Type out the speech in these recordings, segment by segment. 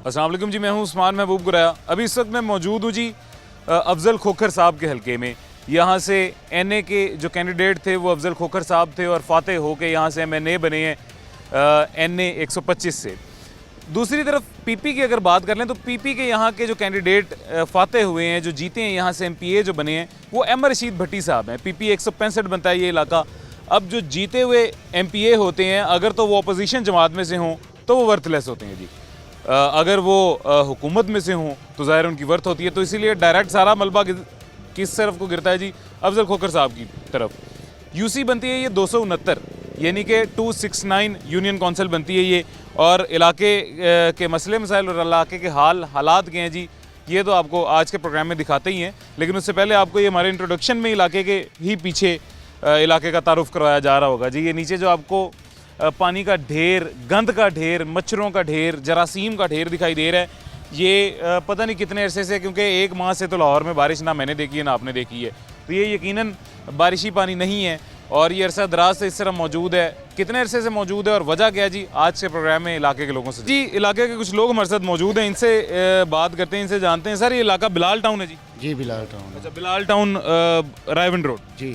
अस्सलाम वालेकुम जी, मैं हूं उस्मान महबूब गुराया। अभी इस वक्त मैं मौजूद हूं जी अफजल खोखर साहब के हलके में। यहां से एनए के जो कैंडिडेट थे वो अफजल खोखर साहब थे और फातेह होके यहां से एमएनए बने हैं एनए 125 से। दूसरी तरफ पीपी की अगर बात कर लें तो पीपी के यहाँ के जो कैंडिडेट फातेह हुए हैं, जो जीते हैं यहाँ से एमपीए जो बने हैं, वो अहमद रशीद भट्टी साहब हैं। पीपी 165 बनता है ये इलाका। अब जो जीते हुए एमपीए होते हैं, अगर तो वो अपोजिशन जमात में से हों तो वो वर्थलेस होते हैं जी। अगर वो हुकूमत में से हों तो ज़ाहिर उनकी वर्थ होती है। तो इसीलिए डायरेक्ट सारा मलबा किस तरफ को गिरता है जी? अफजल खोखर साहब की तरफ। यूसी बनती है ये 269, यानी कि 269 यूनियन काउंसिल बनती है ये। और इलाके के मसले मसाइल और इलाके के हालात के हैं जी, ये तो आपको आज के प्रोग्राम में दिखाते ही हैं। लेकिन उससे पहले आपको ये हमारे इंट्रोडक्शन में इलाके के ही पीछे इलाके का तारुफ करवाया जा रहा होगा जी। ये नीचे जो आपको पानी का ढेर, गंद का ढेर, मच्छरों का ढेर, जरासीम का ढेर दिखाई दे रहा है, ये पता नहीं कितने अरसे से, क्योंकि एक माह से तो लाहौर में बारिश ना मैंने देखी है ना आपने देखी है, तो ये यकीनन बारिशी पानी नहीं है और ये अरसा दराज से इस तरह मौजूद है। कितने अरसे से मौजूद है और वजह क्या है जी? आज के प्रोग्राम में इलाके के लोगों से जी, इलाके के कुछ लोग हमारे साथ मौजूद हैं, इनसे बात करते हैं, इनसे जानते हैं। सर, ये इलाका बिलाल टाउन है जी? जी बिलाल टाउन। अच्छा, बिलाल टाउन रायविंड रोड जी।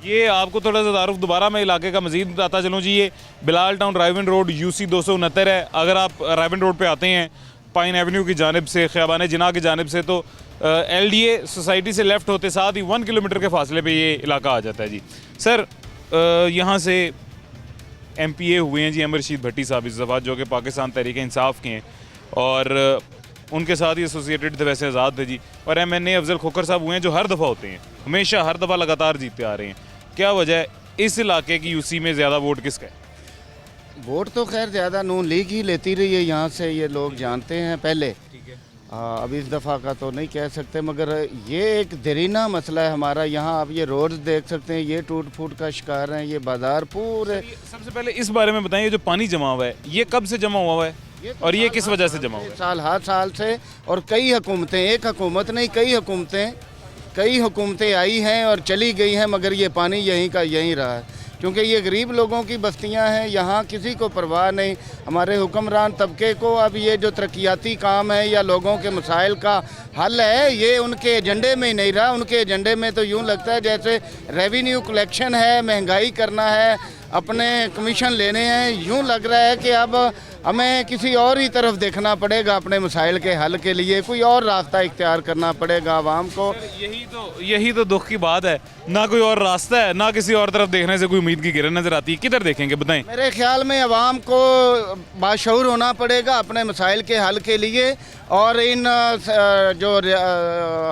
ये आपको थोड़ा सा तारुफ दोबारा मैं इलाके का मजीद बताता चलूँ जी। ये Bilal town Raiwind road UC 269 है। अगर आप रायविंड रोड पे आते हैं पाइन एवेन्यू की जानिब से, ख़ियाबान जिना की जानिब से, तो एलडीए सोसाइटी से लेफ़्ट होते साथ ही 1 किलोमीटर के फासले पे ये इलाका आ जाता है जी। सर, यहाँ से एमपीए हुए हैं जी अहमद रशीद भट्टी साहब इस दफ़ा, जो कि पाकिस्तान तहरीक इंसाफ के हैं और उनके साथ ही एसोसिएटेड थे, वैसे आज़ाद थे जी। और एमएनए अफजल खोखर साहब हुए हैं जो हर दफ़ा होते हैं, हमेशा हर दफ़ा लगातार जीतते आ रहे हैं। क्या वजह है इस इलाके की यूसी में ज़्यादा वोट किसका है? वोट तो खैर ज़्यादा नून लीग ही लेती रही है यहाँ से, ये लोग जानते हैं पहले। ठीक है। अब इस दफ़ा का तो नहीं कह सकते, मगर ये एक दरीना मसला है हमारा। यहाँ आप ये रोड्स देख सकते हैं, ये टूट फूट का शिकार हैं, ये बाज़ार पूरे। सबसे पहले इस बारे में बताएं, ये जो पानी जमा हुआ है ये कब से जमा हुआ है और ये किस वजह से जमा हुआ है? साल हर साल से, और कई हुकूमतें, एक हुकूमत नहीं कई हुकूमतें आई हैं और चली गई हैं, मगर ये पानी यहीं का यहीं रहा है, क्योंकि ये गरीब लोगों की बस्तियां हैं। यहाँ किसी को परवाह नहीं, हमारे हुक्मरान तबके को अब ये जो तरक्याती काम है या लोगों के मसाइल का हल है, ये उनके एजेंडे में ही नहीं रहा। उनके एजेंडे में तो यूँ लगता है जैसे रेवेन्यू कलेक्शन है, महंगाई करना है, अपने कमीशन लेने हैं। यूँ लग रहा है कि अब हमें किसी और ही तरफ देखना पड़ेगा अपने मसाइल के हल के लिए, कोई और रास्ता इख्तियार करना पड़ेगा आवाम को। यही तो दुख की बात है, ना कोई और रास्ता है, ना किसी और तरफ देखने से कोई उम्मीद की किरण नज़र आती है। किधर देखेंगे बताएं? मेरे ख्याल में आवाम को बाशऊर होना पड़ेगा अपने मसाइल के हल के लिए, और इन जो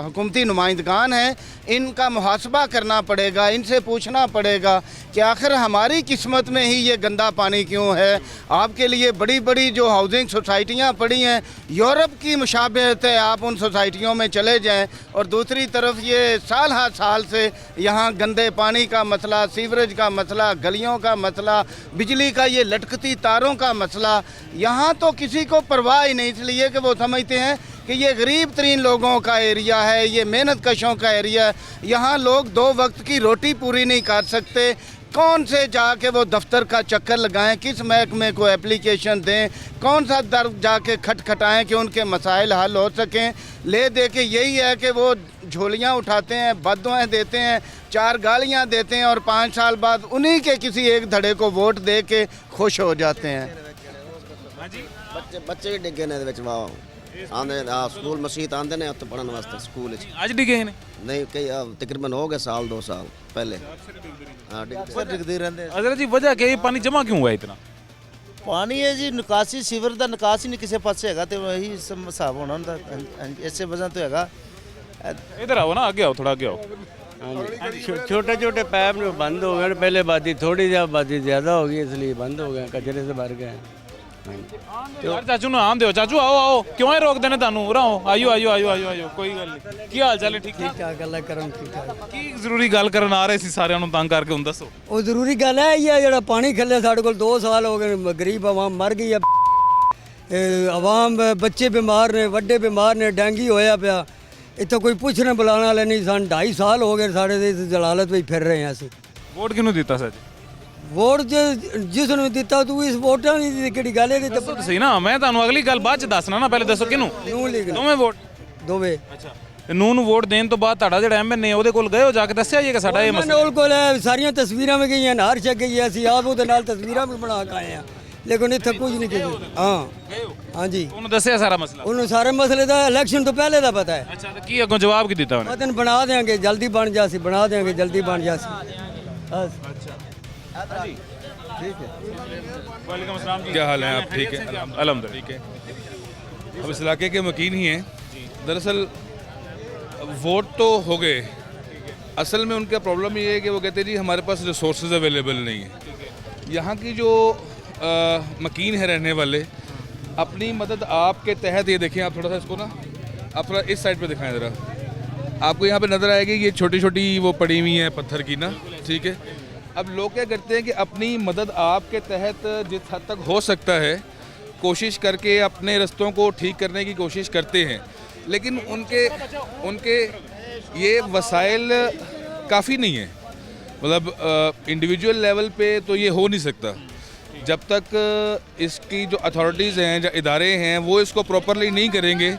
हुकूमती नुमाइंदगान हैं इनका मुहासबा करना पड़ेगा, इनसे पूछना पड़ेगा कि आखिर हमारी किस्मत में ही ये गंदा पानी क्यों है। आपके लिए बड़ी बड़ी जो हाउसिंग सोसाइटियाँ पड़ी हैं, यूरोप की मुशाबहत है, आप उन सोसाइटियों में चले जाएं। और दूसरी तरफ ये साल हर साल से यहाँ गंदे पानी का मसला, सीवरेज का मसला, गलियों का मसला, बिजली का ये लटकती तारों का मसला, यहाँ तो किसी को परवाह ही नहीं, इसलिए कि वो समझते हैं कि ये गरीब तरीन लोगों का एरिया है, ये मेहनत कशों का एरिया है। यहाँ लोग 2 वक्त की रोटी पूरी नहीं कर सकते। कौन से जाके वो दफ्तर का चक्कर लगाएं, किस महकमे को एप्लीकेशन दें, कौन सा दर जाके खटखटाएं कि उनके मसाइल हल हो सकें। ले दे के यही है कि वो झोलियाँ उठाते हैं, बददुआएं देते हैं, 4 गालियाँ देते हैं और 5 साल बाद उन्हीं के किसी एक धड़े को वोट दे के खुश हो जाते हैं। बच्चे भी डिगे ने आंदे स्कूल मसीत आंदे ने उत्ते पढ़न वास्ते स्कूल आज डिगे ने नहीं, कई तकरीबन हो गए साल 2 साल पहले। हाँ, डिगते रहंदे। अगर जी वजह क्या, ये पानी जमा क्यों हुआ है इतना? पानी है जी, निकासी सीवर का निकास ही नहीं किसी पासे हैगा, तो वही हिसाब होना होंदा, इसे वजह तो हैगा। इधर आओ ना, आगे आओ, थोड़ा आगे आओ। छोटे छोटे पैप बंद हो गए, पहले आबादी थोड़ी जी, आबादी ज़्यादा हो गई इसलिए बंद हो गए, कचरे से भर गए। यार चाचू ना आम दो, चाचू आओ आओ, क्यों है रोक देने तानू? रहो, आइयो आइयो आइयो आइयो आइयो, कोई गल नहीं। की हाल चाल है? ठीक ठाक। क्या गल करन की जरूरी गल करन आ रहे सी सारिਆਂ ਨੂੰ तंग करके हुन दसो। ਉਹ ਜ਼ਰੂਰੀ ਗੱਲ ਹੈ ਇਹ ਜਿਹੜਾ ਪਾਣੀ ਖੱਲੇ ਸਾਡੇ ਕੋਲ 2 ਸਾਲ ਹੋ ਗਏ, ਗਰੀਬ ਆਵਾਮ ਮਰ ਗਈ ਹੈ। आवाम बच्चे बीमार ने, वड्डे बीमार ने, डेंगी होया पिया। इत्थों कोई पुछने बुलाने वाले नहीं सन। 2.5 साल हो गए साढ़े इस जलालत में फिर रहे हैं असी। ਵੋਟ ਕਿਹਨੂੰ ਦਿੱਤਾ ਸਰ वोट जिस ਨੂੰ ਦਿੱਤਾ ਤੂੰ ਇਸ ਵੋਟਾਂ ਦੀ ਕਿਹੜੀ ਗੱਲ ਹੈ? ਦੱਸੋ ਤੁਸੀਂ ਨਾ, ਮੈਂ ਤੁਹਾਨੂੰ ਅਗਲੀ ਗੱਲ ਬਾਅਦ ਚ ਦੱਸਣਾ ਨਾ, ਪਹਿਲੇ ਦੱਸੋ ਕਿਹਨੂੰ? ਨੂੰ ਲੀਗ ਦੋਵੇਂ ਵੋਟ? ਦੋਵੇਂ। ਅੱਛਾ, ਤੇ ਨੂੰ ਵੋਟ ਦੇਣ ਤੋਂ ਬਾਅਦ ਤੁਹਾਡਾ ਜਿਹੜਾ ਐਮਐਨਏ ਉਹਦੇ ਕੋਲ ਗਏ ਹੋ ਜਾ ਕੇ ਦੱਸਿਆ ਜੀ ਕਿ ਸਾਡਾ ਇਹ ਮਸਲਾ? ਉਹਨਾਂ ਕੋਲ ਸਾਰੀਆਂ ਤਸਵੀਰਾਂ ਵੀ ਗਈਆਂ, ਨਾਰ ਛਕ ਗਈ, ਅਸੀਂ ਆਪ ਉਹਦੇ ਨਾਲ ਤਸਵੀਰਾਂ ਵੀ ਬਣਾ ਕੇ ਆਏ ਆ, ਲੇਕਿਨ ਇੱਥੇ ਕੁਝ ਨਹੀਂ ਕੀਤਾ। ਹਾਂ ਹਾਂਜੀ, ਉਹਨੂੰ ਦੱਸਿਆ ਸਾਰਾ ਮਸਲਾ? ਉਹਨੂੰ ਸਾਰੇ ਮਸਲੇ ਦਾ ਇਲੈਕਸ਼ਨ ਤੋਂ ਪਹਿਲੇ ਦਾ ਪਤਾ ਹੈ। ਅੱਛਾ, ਤੇ ਕੀ ਅੱਗੋਂ ਜਵਾਬ ਕੀ ਦਿੱਤਾ ਉਹਨੇ? ਮਤਨ ਬਣਾ ਦੇਾਂਗੇ, ਜਲਦੀ ਬਣ ਜਾਸੀ, ਬਣਾ ਦੇਾਂਗੇ, ਜਲਦੀ ਬਣ ਜਾਸੀ। वालेकुम अस्सलाम जी, क्या हाल है आप? ठीक है अल्हम्दुलिल्लाह। ठीक है। अब इस इलाके के मकीन ही हैं। दरअसल वोट तो हो गए, असल में उनका प्रॉब्लम ये है कि वो कहते हैं जी हमारे पास रिसोर्सेज अवेलेबल नहीं है। यहाँ की जो मकीन है रहने वाले, अपनी मदद आपके तहत, ये देखें आप थोड़ा सा इसको ना, आप थोड़ा इस साइड पे दिखाएं ज़रा, आपको यहाँ पे नज़र आएगी ये छोटी छोटी वो पड़ी हुई हैं पत्थर की ना, ठीक है। अब लोग क्या करते हैं कि अपनी मदद आपके तहत जिस हद तक हो सकता है कोशिश करके अपने रस्तों को ठीक करने की कोशिश करते हैं, लेकिन उनके ये वसाइल काफ़ी नहीं है। मतलब इंडिविजुअल लेवल पे तो ये हो नहीं सकता जब तक इसकी जो अथॉरिटीज़ हैं, जो इदारे हैं, वो इसको प्रॉपरली नहीं करेंगे।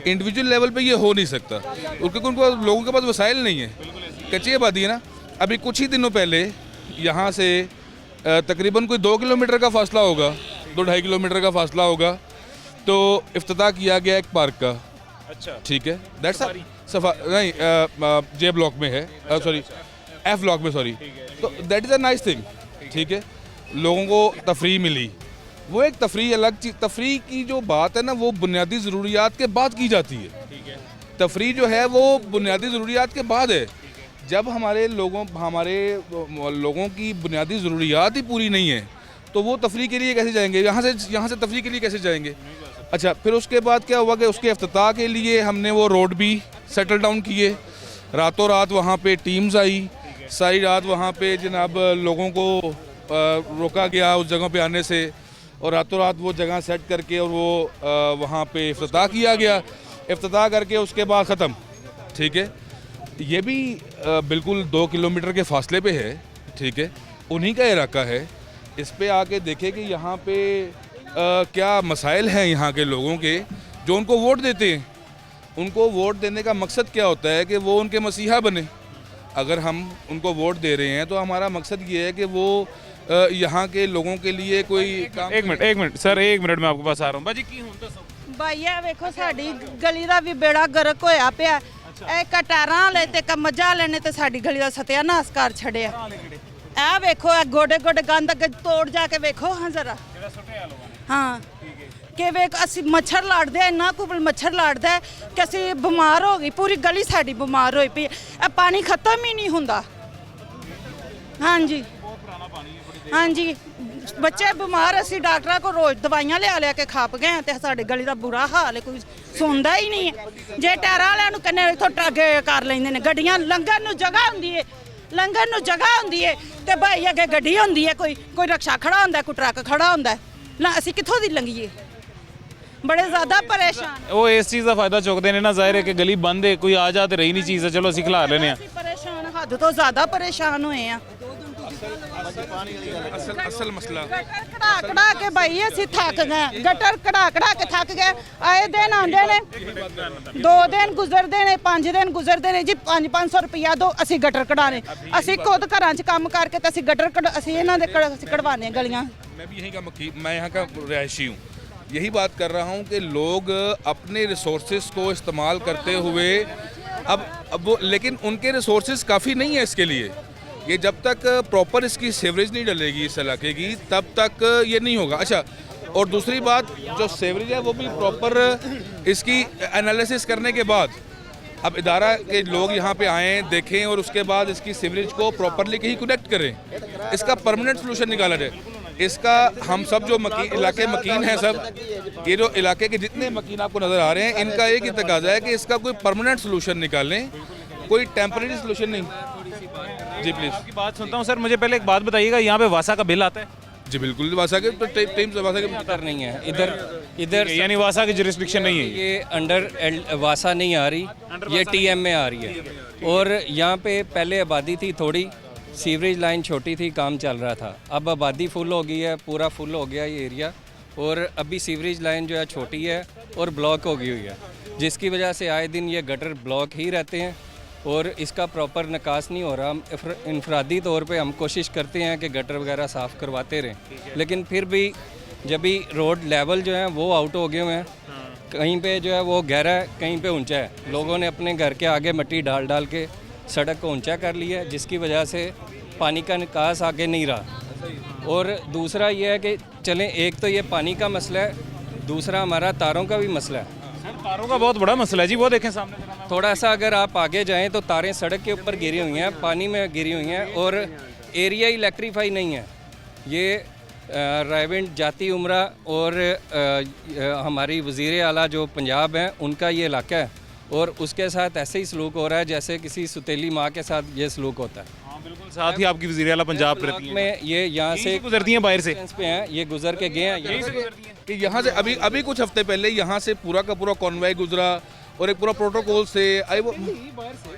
इंडिविजुअल लेवल पे ये हो नहीं सकता क्योंकि उनको लोगों के पास वसाइल नहीं है, कच्ची आबादी है ना। अभी कुछ ही दिनों पहले यहाँ से तकरीबन कोई 2 किलोमीटर का फासला होगा, 2-2.5 किलोमीटर का फासला होगा, तो इफ्तिताह किया गया एक पार्क का। अच्छा, ठीक है, दैट्स नहीं जे ब्लॉक में है, सॉरी एफ ब्लॉक में, सॉरी। तो that is a nice thing, ठीक है, लोगों को तफरीह मिली। वो एक तफरीह अलग चीज़, तफरीह की जो बात है ना वो बुनियादी ज़रूरियात के बाद की जाती है। तफरीह जो है वो बुनियादी ज़रूरियात के बाद है। जब हमारे लोगों की बुनियादी ज़रूरियात ही पूरी नहीं है तो वो तफरीह के लिए कैसे जाएंगे? यहाँ से तफरीह के लिए कैसे जाएंगे? अच्छा, फिर उसके बाद क्या हुआ कि उसके इफ्तिताह के लिए हमने वो रोड भी सेटल डाउन किए। रातों रात वहाँ पे टीम्स आई, सारी रात वहाँ पे जनाब लोगों को रोका गया उस जगह पे आने से, और रातों रात वो जगह सेट करके और वो वहाँ पे इफ्तिताह किया गया। इफ्तिताह करके उसके बाद ख़त्म, ठीक है। ये भी बिल्कुल 2 किलोमीटर के फासले पे है, ठीक है, उन्हीं का इलाका है। इस पे आके देखें कि यहाँ पे क्या मसाइल हैं यहाँ के लोगों के, जो उनको वोट देते हैं। उनको वोट देने का मकसद क्या होता है कि वो उनके मसीहा बने। अगर हम उनको वोट दे रहे हैं तो हमारा मकसद ये है कि वो यहाँ के लोगों के लिए कोई काम। एक मिनट सर, 1 मिनट में आपके पास आ रहा हूँ। बाजी की हूँ दसो भाईया, वेखो साडी गली दा भी बेड़ा गर्क होया पिया। ਇਹ ਕਟਾਰਾਂ ਵਾਲੇ ਤੇ ਕਮਜਾ ਵਾਲੇ ਨੇ ਤੇ ਸਾਡੀ ਗਲੀ ਦਾ ਸਤਿਆਨਾਸ਼ ਕਰ ਛੜਿਆ। ਇਹ ਵੇਖੋ, ਇਹ ਗੋਡੇ ਗੋਡੇ ਗੰਦ ਅੱਗੇ ਤੋੜ ਜਾ ਕੇ ਵੇਖੋ ਹਾਂ ਜ਼ਰਾ। ਹਾਂ, ਕਿ ਵੇਖ ਅਸੀਂ ਮੱਛਰ ਲੜਦੇ ਆ, ਇੰਨਾ ਕੁ ਮੱਛਰ ਲੜਦਾ ਕਿ ਅਸੀਂ ਬਿਮਾਰ ਹੋ ਗਈ, ਪੂਰੀ ਗਲੀ ਸਾਡੀ ਬਿਮਾਰ ਹੋਈ ਪਈ। ਇਹ ਪਾਣੀ ਖਤਮ ਹੀ ਨਹੀਂ ਹੁੰਦਾ। ਹਾਂਜੀ ਹਾਂਜੀ, ਬੱਚੇ ਬਿਮਾਰ, ਅਸੀਂ ਡਾਕਟਰਾਂ ਕੋਲ ਰੋਜ਼ ਦਵਾਈਆਂ ਲਿਆ ਕੇ ਖਾਪ ਗਏ ਤੇ ਸਾਡੇ ਗਲੀ ਦਾ ਬੁਰਾ ਹਾਲ ਹੈ, ਕੋਈ ਸੁਣਦਾ ਹੀ ਨਹੀਂ ਹੈ। ਜੇ ਟਾਇਰਾਂ ਵਾਲਿਆਂ ਨੂੰ ਕਹਿੰਦੇ ਇੱਥੋਂ ਅੱਗੇ ਕਰ ਲੈਂਦੇ ਨੇ, ਗੱਡੀਆਂ ਲੰਘਣ ਨੂੰ ਜਗ੍ਹਾ ਹੁੰਦੀ ਹੈ, ਲੰਘਣ ਨੂੰ ਜਗ੍ਹਾ ਹੁੰਦੀ ਹੈ ਤੇ ਭਾਈ ਅੱਗੇ ਗੱਡੀ ਹੁੰਦੀ ਹੈ, ਕੋਈ ਰਕਸ਼ਾ ਖੜਾ ਹੁੰਦਾ, ਕੋਈ ਟਰੱਕ ਖੜਾ ਹੁੰਦਾ, ਅਸੀਂ ਕਿੱਥੋਂ ਦੀ ਲੰਘੀਏ? बड़े ज़्यादा परेशान। वो इस चीज़ का फायदा चुकते हैं ना, जाहिर है कि गली बंद है, कोई आ जा तो रही नहीं चीज़ है, चलो असं खिला लेने। परेशान, हद तो ज़्यादा परेशान हुए हैं। असल मसला गटर कड़ा के भाई असी थक गए, गटर कड़ा के थक गए। आए दिन आते ने, 2 दिन गुजरते हैं, 5 दिन गुजरते हैं जी, 500 रुपया दो, असी गटर कढ़ाने। असी खुद घर च काम करके तो असी गटर असी इन्हां दे कढ़वाने गलियां। मैं भी यहीं का मैं यहाँ का रहायशी हूँ, यही बात कर रहा हूँ कि लोग अपने रिसोर्सेज को इस्तेमाल करते हुए अब वो, लेकिन उनके रिसोर्सेज काफ़ी नहीं है इसके लिए। ये जब तक प्रॉपर इसकी सीवरेज नहीं डलेगी इस इलाके की, तब तक ये नहीं होगा। अच्छा, और दूसरी बात, जो सीवरेज है वो भी प्रॉपर इसकी एनालिसिस करने के बाद, अब इदारा के लोग यहाँ पे आएँ, देखें और उसके बाद इसकी सीवरेज को प्रॉपरली कहीं कनेक्ट करें, इसका परमानेंट सोल्यूशन निकाला जाए। इसका हम सब जो इलाके मकीन हैं, सब ये जो इलाके के जितने मकीन आपको नज़र आ रहे हैं, इनका एक ही तकाजा है कि इसका कोई परमानेंट सोल्यूशन निकालें, कोई टेम्परेरी सोल्यूशन नहीं। जी प्लीज़। आपकी बात सुनता हूँ सर, मुझे पहले एक बात बताइएगा, यहाँ पे वासा का बिल आता है? जी बिल्कुल वासा के टीम से वासा के इधर नहीं है, इधर यानी वासा की जुरिस्डिक्शन नहीं है ये अंडर वासा नहीं आ रही, ये टीएम में आ रही है। और यहाँ पे पहले आबादी थी थोड़ी, सीवरेज लाइन छोटी थी, काम चल रहा था। अब आबादी फुल हो गई है, पूरा फुल हो गया ये एरिया, और अभी सीवरेज लाइन जो है छोटी है और ब्लॉक हो गई हुई है, जिसकी वजह से आए दिन ये गटर ब्लॉक ही रहते हैं और इसका प्रॉपर निकास नहीं हो रहा। हम इनफरादी तौर पे हम कोशिश करते हैं कि गटर वगैरह साफ़ करवाते रहें, लेकिन फिर भी जब भी रोड लेवल जो है वो आउट हो गए हुए हैं, कहीं पे जो है वो गहरा है, कहीं पे ऊंचा है। लोगों ने अपने घर के आगे मिट्टी डाल डाल के सड़क को ऊंचा कर लिया है, जिसकी वजह से पानी का निकास आगे नहीं रहा। और दूसरा ये है कि चलें, एक तो ये पानी का मसला है, दूसरा हमारा तारों का भी मसला है। सर तारों का बहुत बड़ा मसला है जी, वो देखें सामने जरा मैं। थोड़ा सा अगर आप आगे जाएं तो तारें सड़क के ऊपर गिरी हुई हैं, पानी में गिरी हुई हैं, और एरिया इलेक्ट्रीफाई नहीं है। ये रायविंड जाती उमरा और हमारी वज़ीर आला जो पंजाब हैं उनका ये इलाका है, और उसके साथ ऐसे ही सलूक हो रहा है जैसे किसी सुतीली माँ के साथ ये सलूक होता है। हाँ बिल्कुल, साथ ही आपकी वज़ीर आला पंजाब ब्लॉक रहती है में ये यहाँ से गुजरती हैं बाहर से पे हैं, ये गुजर के गए हैं यहाँ से। कि यहाँ से अभी कुछ हफ्ते पहले यहाँ से पूरा का पूरा कॉन्वॉय गुजरा और एक पूरा प्रोटोकॉल से आए, वो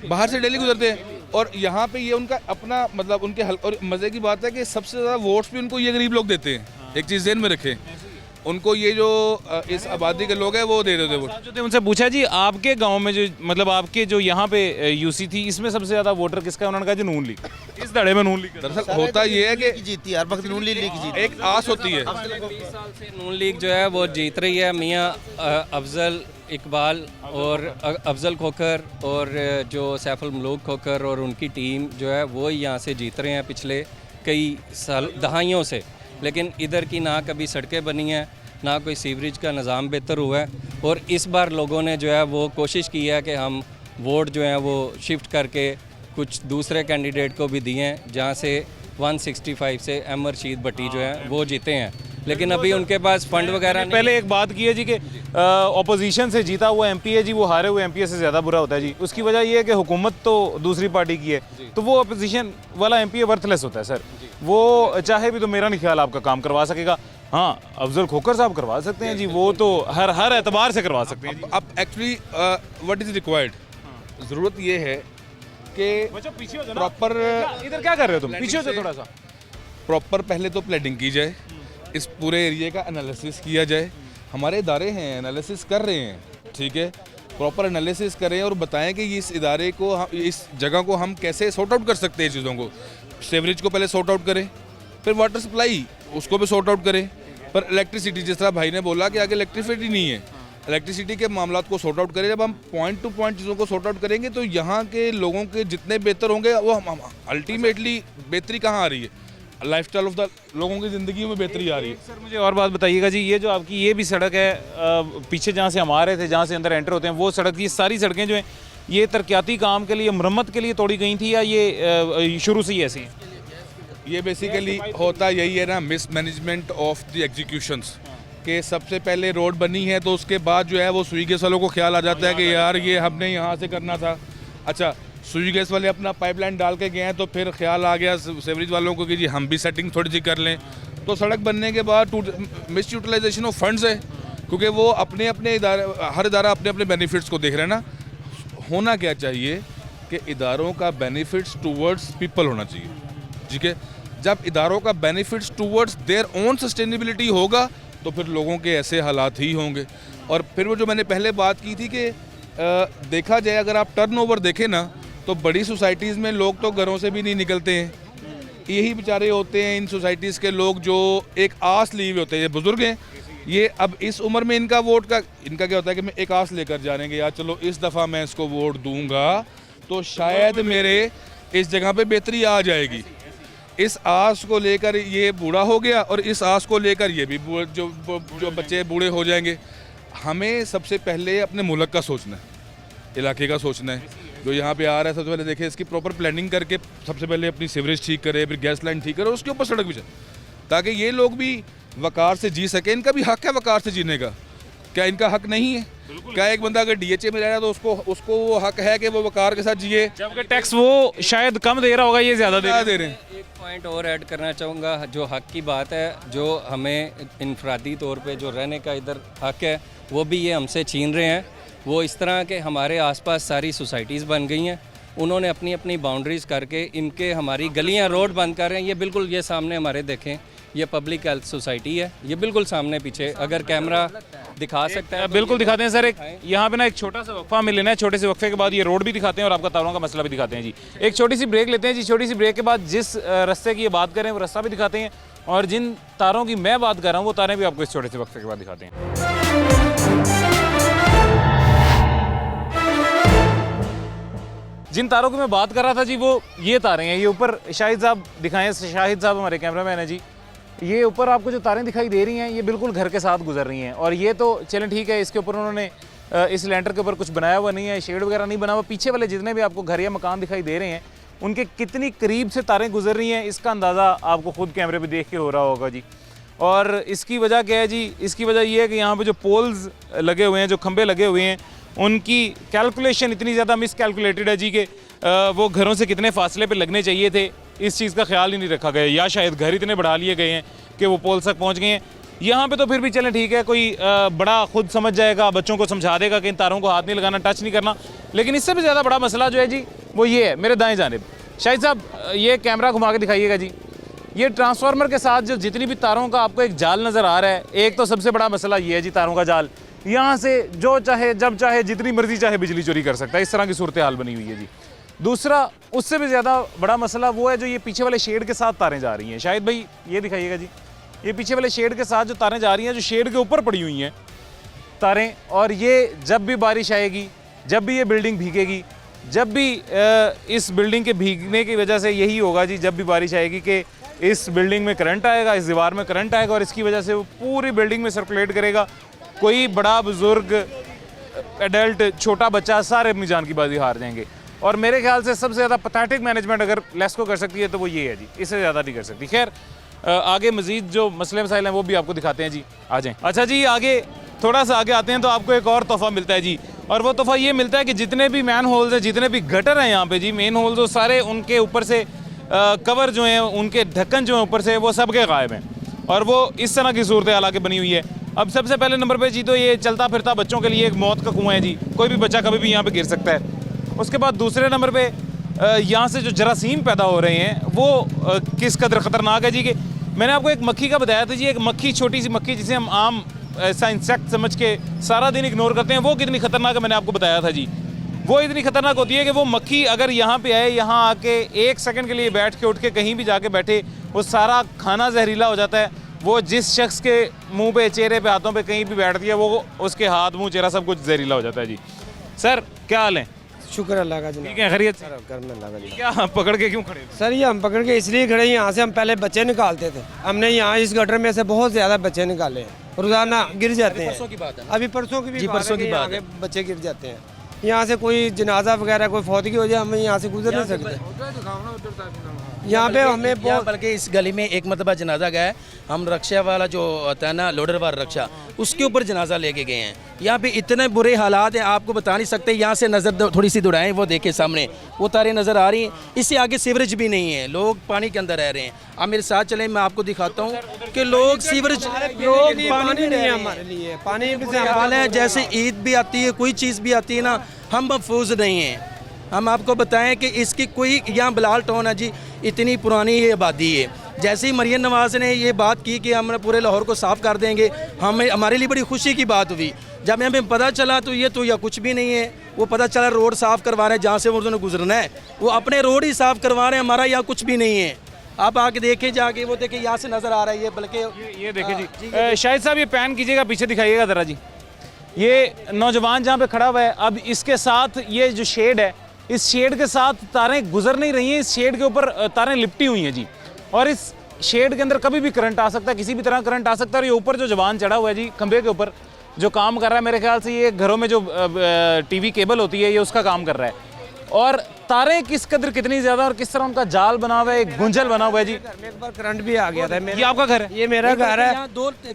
बाहर से डेली गुजरते हैं। और यहाँ पे ये उनका अपना मतलब उनके हल, और मज़े की बात है कि सबसे ज़्यादा वोट्स भी उनको ये गरीब लोग देते हैं। एक चीज़ ज़हन में रखें, उनको ये जो इस आबादी के लोग हैं वो दे देते वो। जो थे उनसे पूछा जी आपके गांव में जो मतलब आपके जो यहाँ पे यूसी थी, इसमें सबसे ज़्यादा वोटर किसका है? उन्होंने कहा जी नून लीग, इस धड़े में नून लीग। दरअसल होता ये है कि जीती हर वक्त नून लीग जीती। एक आस होती है। 20 साल से नून लीग जो है वो जीत रही है। मियाँ अफजल इकबाल और अफजल खोखर और जो सैफुल मलूक खोखर और उनकी टीम जो है वो यहाँ से जीत रहे हैं पिछले कई साल दहाइयों से। लेकिन इधर की ना कभी सड़कें बनी हैं, ना कोई सीवरेज का निज़ाम बेहतर हुआ है। और इस बार लोगों ने जो है वो कोशिश की है कि हम वोट जो है वो शिफ्ट करके कुछ दूसरे कैंडिडेट को भी दिए हैं, जहाँ से 165 से एम रशीद भट्टी जो है वो जीते हैं। लेकिन अभी उनके पास फंड वगैरह नहीं। पहले एक बात की है जी कि ऑपोजिशन से जीता हुआ एमपी है जी, वो हारे हुए एमपी से ज़्यादा बुरा होता है जी। उसकी वजह ये है कि हुकूमत तो दूसरी पार्टी की है, तो वो अपोजिशन वाला एमपी वर्थलेस होता है सर। वो चाहे भी तो मेरा नहीं ख्याल आपका काम करवा सकेगा। हाँ, अफजल खोखर साहब करवा सकते हैं जी, वो तो हर एतबार से करवा सकते हैं। अब एक्चुअली व्हाट इज़ रिक्वायर्ड, ज़रूरत ये है कि प्रॉपर इधर क्या कर रहे हो तुम? पीछे से थोड़ा सा। प्रॉपर पहले तो प्लानिंग की जाए, इस पूरे एरिया का एनालिसिस किया जाए। हमारे इदारे हैं एनालिसिस कर रहे हैं, ठीक है, प्रॉपर एनालिसिस करें और बताएं कि इस इदारे को इस जगह को हम कैसे सॉर्ट आउट कर सकते हैं चीज़ों को। सीवरेज को पहले सॉर्ट आउट करें, फिर वाटर सप्लाई उसको भी सॉर्ट आउट करें। पर इलेक्ट्रिसिटी, जिस तरह भाई ने बोला कि आगे इलेक्ट्रिसिटी नहीं है, इलेक्ट्रिसिटी के मामला को सॉर्ट आउट करें। जब हम पॉइंट टू पॉइंट चीज़ों को सॉर्ट आउट करेंगे तो यहाँ के लोगों के जितने बेहतर होंगे वो हम अल्टीमेटली बेहतरी कहाँ आ रही है, लाइफस्टाइल ऑफ द लोगों की ज़िंदगी में बेहतरी आ रही है। सर मुझे और बात बताइएगा जी, ये जो आपकी ये भी सड़क है पीछे जहाँ से हम आ रहे थे, जहाँ से अंदर एंटर होते हैं, वो सड़क, ये सारी सड़कें जो हैं ये तरक्याती काम के लिए, मरम्मत के लिए तोड़ी गई थी या ये शुरू से ही ऐसी हैं? ये बेसिकली होता यही है ना, मिसमैनेजमेंट ऑफ द एग्जीक्यूशंस, कि सबसे पहले रोड बनी है तो उसके बाद जो है वो सुई गैस वालों को ख्याल आ जाता है कि यार ये हमने यहाँ से करना था। अच्छा, सुई गैस वाले अपना पाइपलाइन डाल के गए हैं तो फिर ख्याल आ गया सीवरेज वालों को कि जी हम भी सेटिंग थोड़ी सी कर लें। तो सड़क बनने के बाद मिस यूटिलाइजेशन ऑफ फंड्स है, क्योंकि वो अपने अपने इदारे, हर इदारा अपने अपने बेनिफिट्स को देख रहे हैं ना। होना क्या चाहिए कि इदारों का बेनिफिट्स टूवर्ड्स पीपल होना चाहिए, ठीक है। जब इदारों का benefits towards their own sustainability होगा तो फिर लोगों के ऐसे हालात ही होंगे। और फिर वो जो मैंने पहले बात की थी कि देखा जाए, अगर आप टर्नओवर देखें ना तो बड़ी सोसाइटीज़ में लोग तो घरों से भी नहीं निकलते हैं। यही बेचारे होते हैं इन सोसाइटीज़ के लोग जो एक आस लिए हुए होते हैं। ये बुज़ुर्ग हैं, ये अब इस उम्र में इनका क्या होता है कि मैं एक आस लेकर जाएंगे, यार चलो इस दफ़ा मैं इसको वोट दूंगा तो शायद मेरे इस जगह पे बेहतरी आ जाएगी। इस आस को लेकर ये बूढ़ा हो गया और इस आस को लेकर ये भी जो बच्चे बूढ़े हो जाएंगे। हमें सबसे पहले अपने मुल्क का सोचना है, इलाके का सोचना है। जो यहाँ पे आ रहा है सबसे पहले देखें, इसकी प्रॉपर प्लानिंग करके सबसे पहले अपनी सीवरेज ठीक करे, फिर गैस लाइन ठीक करे, उसके ऊपर सड़क भी चले, ताकि ये लोग भी वकार से जी सकें। इनका भी हक है वकार से जीने का, क्या इनका हक नहीं है? क्या एक बंदा अगर डीएचए में रह रहा है तो उसको वो हक है कि वो वकार के साथ जिए? जबकि टैक्स वो शायद कम दे रहा होगा, ये ज़्यादा दे रहे हैं। एक पॉइंट और ऐड करना चाहूँगा, जो हक की बात है, जो हमें इनफरादी तौर पे जो रहने का इधर हक है वो भी ये हमसे छीन रहे हैं। वो इस तरह के हमारे आसपास सारी सोसाइटीज़ बन गई हैं, उन्होंने अपनी अपनी बाउंड्रीज़ करके इनके हमारी गलियाँ रोड बंद कर रहे हैं। ये बिल्कुल ये सामने हमारे देखें, ये पब्लिक हेल्थ सोसाइटी है, ये बिल्कुल सामने पीछे, अगर कैमरा दिखा सकता है बिल्कुल दिखाते हैं सर। एक यहाँ पे ना एक छोटा सा वक्फा हमें लेना है, छोटे से वक्फे के बाद ये रोड भी दिखाते हैं और आपका तारों का मसला भी दिखाते हैं जी। एक छोटी सी ब्रेक लेते हैं जी। छोटी सी ब्रेक के बाद जिस रास्ते की ये बात करें वो रास्ता भी दिखाते हैं, और जिन तारों की मैं बात कर रहा हूँ वो तारें भी आपको इस छोटे से वक्फे के बाद दिखाते हैं। जिन तारों की मैं बात कर रहा था जी वो ये तारें हैं। ये ऊपर शाहिद साहब दिखाएं, शाहिद साहब हमारे कैमरामैन हैं जी। ये ऊपर आपको जो तारें दिखाई दे रही हैं ये बिल्कुल घर के साथ गुजर रही हैं, और ये तो चलें ठीक है, इसके ऊपर उन्होंने इस लेंटर के ऊपर कुछ बनाया हुआ नहीं है, शेड वगैरह नहीं बना हुआ। पीछे वाले जितने भी आपको घर या मकान दिखाई दे रहे हैं उनके कितनी करीब से तारें गुजर रही हैं इसका अंदाज़ा आपको खुद कैमरे पे देख के हो रहा होगा जी। और इसकी वजह क्या है जी? इसकी वजह ये है कि यहाँ पे जो पोल्स लगे हुए हैं, जो खंभे लगे हुए हैं, उनकी कैलकुलेशन इतनी ज़्यादा मिसकैलकुलेटेड है जी कि वो घरों से कितने फासले पे लगने चाहिए थे इस चीज़ का ख्याल ही नहीं रखा गया, या शायद घर इतने बढ़ा लिए गए हैं कि वो पोल्स तक पहुँच गए हैं। यहाँ पे तो फिर भी चलें ठीक है, कोई बड़ा खुद समझ जाएगा, बच्चों को समझा देगा कि इन तारों को हाथ नहीं लगाना, टच नहीं करना। लेकिन इससे भी ज़्यादा बड़ा मसला जो है जी वो ये है, मेरे दाएं जानिब शाहिद साहब ये कैमरा घुमा के दिखाइएगा जी। ये ट्रांसफार्मर के साथ जो जितनी भी तारों का आपको एक जाल नज़र आ रहा है, एक तो सबसे बड़ा मसला ये है जी तारों का जाल। यहाँ से जो चाहे जब चाहे जितनी मर्जी चाहे बिजली चोरी कर सकता है, इस तरह की सूरत हाल बनी हुई है जी। दूसरा उससे भी ज़्यादा बड़ा मसला वो है जो ये पीछे वाले शेड के साथ तारें जा रही हैं। शायद भाई ये दिखाइएगा जी, ये पीछे वाले शेड के साथ जो तारें जा रही हैं, जो शेड के ऊपर पड़ी हुई हैं तारें, और ये जब भी बारिश आएगी, जब भी ये बिल्डिंग भीगेगी, जब भी इस बिल्डिंग के भीगने की वजह से यही होगा जी, जब भी बारिश आएगी कि इस बिल्डिंग में करंट आएगा, इस दीवार में करंट आएगा, और इसकी वजह से वो पूरी बिल्डिंग में सर्कुलेट करेगा। कोई बड़ा बुजुर्ग, एडल्ट, छोटा बच्चा, सारे अपनी जान की बाजी हार जाएंगे। और मेरे ख्याल से सबसे ज़्यादा पैथेटिक मैनेजमेंट अगर लेस्को कर सकती है तो वो ये है जी, इससे ज़्यादा नहीं कर सकती। खैर आगे मज़ीद जो मसले मसाइल हैं वो भी आपको दिखाते हैं जी, आ जाएँ। अच्छा जी, आगे थोड़ा सा आगे आते हैं तो आपको एक और तोहफ़ा मिलता है जी, और वो तोहफ़ा ये मिलता है कि जितने भी मैन होल्स हैं, जितने भी गटर हैं यहाँ पे जी, मेन होल्स, वो सारे उनके ऊपर से कवर जो हैं, उनके ढक्कन जो हैं ऊपर से, वो सबके गायब हैं, और वो इस तरह की सूरत हाल आके बनी हुई है। अब सबसे पहले नंबर पे जी तो ये चलता फिरता बच्चों के लिए एक मौत का कुआं है जी, कोई भी बच्चा कभी भी यहाँ पे गिर सकता है। उसके बाद दूसरे नंबर पे यहाँ से जो जरासीम पैदा हो रहे हैं वो किस कदर ख़तरनाक है जी कि मैंने आपको एक मक्खी का बताया था जी, एक मक्खी, छोटी सी मक्खी जिसे हम आम ऐसा इंसेक्ट समझ के सारा दिन इग्नोर करते हैं, वो कितनी ख़तरनाक है मैंने आपको बताया था जी। वो इतनी ख़तरनाक होती है कि वो मक्खी अगर यहाँ पे आए, यहाँ आके 1 सेकंड के लिए बैठ के उठ के कहीं भी जाके बैठे, वो सारा खाना जहरीला हो जाता है। वो जिस शख्स के मुंह पे, चेहरे पे, हाथों पे कहीं भी बैठती है, वो उसके हाथ, मुंह, चेहरा सब कुछ जहरीला हो जाता है जी। सर क्या हाल है? शुक्र अल्लाह का जनाब, ठीक है, खैरियत से? घर में अल्लाह का जनाब। क्या पकड़ के क्यों खड़े थे? सर ये हम पकड़ के इसलिए खड़े हैं, यहाँ से हम पहले बच्चे निकालते थे, हमने यहाँ इस गटर में से बहुत ज़्यादा बच्चे निकाले हैं, रोजाना गिर जाते हैं। परसों की बात है, अभी परसों की भी जी, परसों की बात है, बच्चे गिर जाते हैं। यहाँ से कोई जनाजा वगैरह, कोई फौतगी हो जाए, हम यहाँ से गुजर नहीं सकते। यहाँ पे हमें बहुत, बल्कि इस गली में एक मरतबा जनाजा गया है, हम रक्षा वाला जो होता है ना, लोडर वाला रक्षा, उसके ऊपर जनाजा लेके गए हैं। यहाँ पे इतने बुरे हालात हैं, आपको बता नहीं सकते। यहाँ से नज़र थोड़ी सी दौड़ाएं, वो देखे सामने वो तारें नज़र आ रही हैं। इससे आगे सीवरेज भी नहीं है, लोग पानी के अंदर रह रहे हैं। आप मेरे साथ चलें, मैं आपको दिखाता हूँ कि लोग सीवरेज, लोग पानी नहीं है हमारे लिए, पानी से हाल है। जैसे ईद भी आती है, कोई चीज़ भी आती है ना, हम महफूज नहीं हैं। हम आपको बताएं कि इसकी कोई, यहाँ बिलाल टाउन है जी, इतनी पुरानी ये आबादी है। जैसे ही मरियम नवाज़ ने ये बात की कि हम पूरे लाहौर को साफ़ कर देंगे, हमें, हमारे लिए बड़ी खुशी की बात हुई। जब हमें पता चला तो ये तो या कुछ भी नहीं है, वो पता चला रोड साफ़ करवा रहे हैं, जहाँ से उन्होंने गुजरना है वो अपने रोड ही साफ़ करवा रहे हैं, हमारा यहाँ कुछ भी नहीं है। आप आके देखें, जाके वो देखें, यहाँ से नज़र आ रहा है ये, बल्कि ये देखें जी। शाहिद साहब ये पैन कीजिएगा, पीछे दिखाइएगा ज़रा जी। ये नौजवान जहाँ पे खड़ा हुआ है, अब इसके साथ ये जो शेड है, इस शेड के साथ तारें गुजर नहीं रही हैं, इस शेड के ऊपर तारें लिपटी हुई हैं जी, और इस शेड के अंदर कभी भी करंट आ सकता है, किसी भी तरह करंट आ सकता है। और ये ऊपर जो जवान चढ़ा हुआ है जी, खंबे के ऊपर जो काम कर रहा है, मेरे ख्याल से ये घरों में जो टीवी केबल होती है, ये उसका काम कर रहा है। और तारें किस कदर कितनी ज़्यादा और किस तरह उनका जाल बना हुआ है, एक गुंजल बना हुआ है जी। एक बार करंट भी आ गया था। ये आपका घर है? ये मेरा घर है।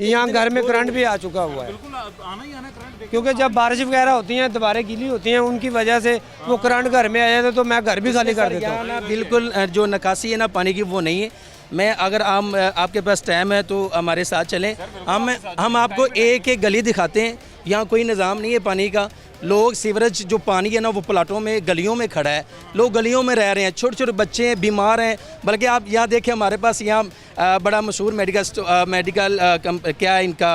यहाँ घर में करंट भी आ चुका हुआ है, आना ही आना करंट। क्योंकि जब बारिश वगैरह होती हैं, दीवारें गीली होती हैं, उनकी वजह से वो करंट घर में आ जाता है, तो मैं घर भी खाली कर देता हूँ। ना बिल्कुल जो निकासी है ना पानी की वो नहीं है। मैं अगर आपके पास टाइम है तो हमारे साथ चलें, हम आपको एक एक गली दिखाते हैं। यहाँ कोई निज़ाम नहीं है पानी का। लोग सीवरेज जो पानी है ना वो प्लाटों में गलियों में खड़ा है, लोग गलियों में रह रहे हैं, छोटे छोटे बच्चे हैं, बीमार हैं। बल्कि आप यहाँ देखें, हमारे पास यहाँ बड़ा मशहूर मेडिकल क्या इनका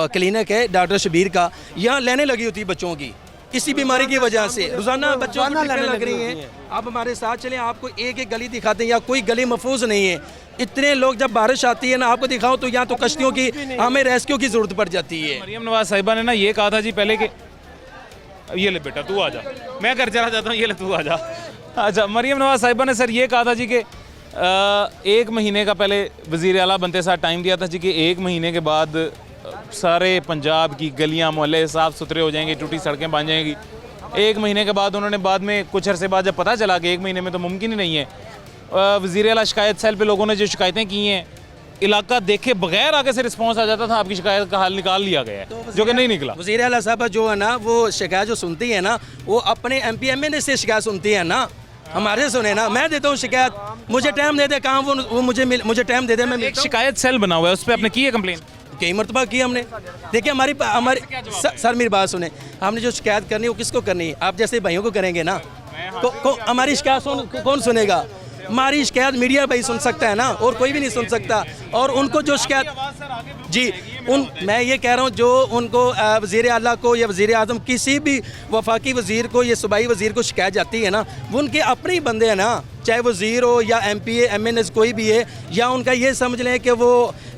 क्लिनिक है डॉक्टर शबीर का, यहाँ लेने लगी होती है बच्चों की इसी बीमारी की वजह से। रोजाना बच्चों को लेने लग रही हैं। आप हमारे साथ चलें, आपको एक एक गली दिखाते हैं। या कोई गली महफूज नहीं है। इतने लोग जब बारिश आती है ना, आपको दिखाओ तो यहाँ तो कश्तियों की हमें रेस्क्यू की जरूरत पड़ जाती है। मरियम नवाज साहिबा ने ना ये कहा था जी पहले कि ये ले बेटा तू आ जा, मैं घर चला जाता हूँ, ये ले तू आ जा। अच्छा, मरियम नवाज साहिबा ने सर ये कहा था जी कि 1 महीने का पहले वज़ीर आला बनते साथ टाइम दिया था जी कि 1 महीने के बाद सारे पंजाब की गलियां मोहल्ले साफ़ सुथरे हो जाएंगे, टूटी सड़कें बन जाएंगी। 1 महीने के बाद उन्होंने बाद में कुछ अरसे बाद जब पता चला कि 1 महीने में तो मुमकिन ही नहीं है, वज़ीर आला शिकायत सेल पे लोगों ने जो शिकायतें की हैं, इलाका देखे बगैर आगे से रिस्पांस आ जाता था, आपकी शिकायत का हल निकाल लिया गया है, जो कि नहीं निकला। वज़ीर आला साहब जो है ना, वो शिकायत जो सुनती है ना, वो अपने MP MNA से शिकायत सुनती है ना, हमारे सुने ना। मैं देता हूँ शिकायत, मुझे टाइम दे दे, कहाँ वो मुझे टाइम दे दे। मैं एक शिकायत सेल बना हुआ है, उस पर आपने की है कंप्लेन? कई मरतबा की हमने। देखिए हमारी सर मेरी बात सुने, हमने जो शिकायत करनी है वो किसको करनी है? आप जैसे भाइयों को करेंगे ना, हमारी शिकायत कौन सुनेगा? हमारी शिकायत मीडिया भाई सुन सकता है ना, और कोई भी नहीं सुन सकता। और उनको जो शिकायत जी मैं ये कह रहा हूँ, जो उनको वज़ीर आला को या वज़ीर आज़म किसी भी वफाकी वज़ीर को या सूबाई वज़ीर को शिकायत जाती है ना, वो उनके अपने ही बंदे हैं ना, चाहे वज़ीर हो या MP MNA कोई भी है, या उनका ये समझ लें कि वो